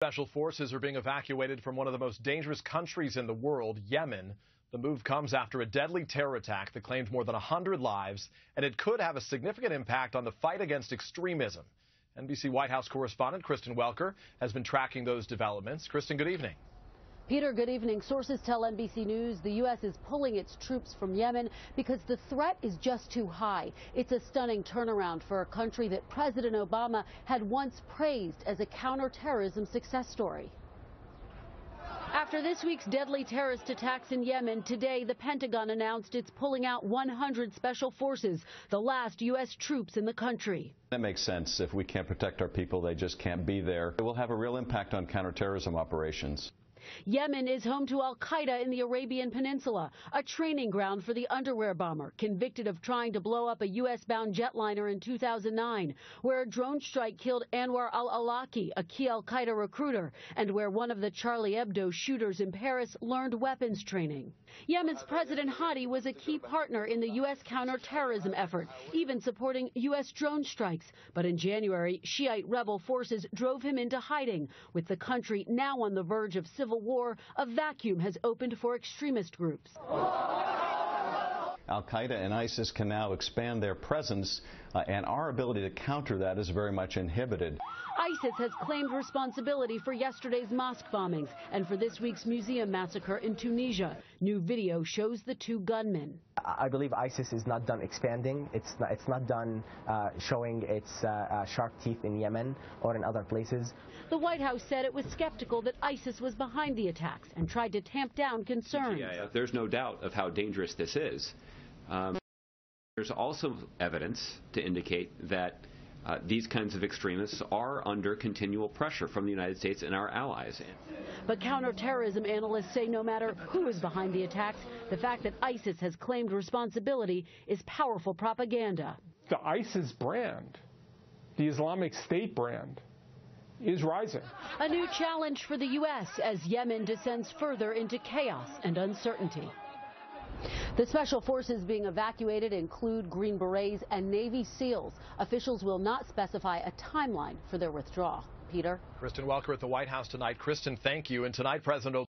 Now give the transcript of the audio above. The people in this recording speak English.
Special forces are being evacuated from one of the most dangerous countries in the world, Yemen. The move comes after a deadly terror attack that claimed more than 100 lives, and it could have a significant impact on the fight against extremism. NBC White House correspondent Kristen Welker has been tracking those developments. Kristen, good evening. Peter, good evening. Sources tell NBC News the U.S. is pulling its troops from Yemen because the threat is just too high. It's a stunning turnaround for a country that President Obama had once praised as a counterterrorism success story. After this week's deadly terrorist attacks in Yemen, today the Pentagon announced it's pulling out 100 special forces, the last U.S. troops in the country. That makes sense. If we can't protect our people, they just can't be there. It will have a real impact on counterterrorism operations. Yemen is home to Al-Qaeda in the Arabian Peninsula, a training ground for the underwear bomber convicted of trying to blow up a U.S.-bound jetliner in 2009, where a drone strike killed Anwar al-Awlaki, a key Al-Qaeda recruiter, and where one of the Charlie Hebdo shooters in Paris learned weapons training. Yemen's President Hadi was a key partner in the U.S. counterterrorism effort, even supporting U.S. drone strikes. But in January, Shiite rebel forces drove him into hiding. With the country now on the verge of civil war, a vacuum has opened for extremist groups. Al-Qaeda and ISIS can now expand their presence, and our ability to counter that is very much inhibited. ISIS has claimed responsibility for yesterday's mosque bombings and for this week's museum massacre in Tunisia. New video shows the two gunmen. I believe ISIS is not done expanding. It's not done showing its sharp teeth in Yemen or in other places. The White House said it was skeptical that ISIS was behind the attacks and tried to tamp down concerns. There's no doubt of how dangerous this is. There's also evidence to indicate that these kinds of extremists are under continual pressure from the United States and our allies. But counterterrorism analysts say no matter who is behind the attacks, the fact that ISIS has claimed responsibility is powerful propaganda. The ISIS brand, the Islamic State brand, is rising. A new challenge for the U.S. as Yemen descends further into chaos and uncertainty. The special forces being evacuated include Green Berets and Navy SEALs. Officials will not specify a timeline for their withdrawal. Peter? Kristen Welker at the White House tonight. Kristen, thank you. And tonight, President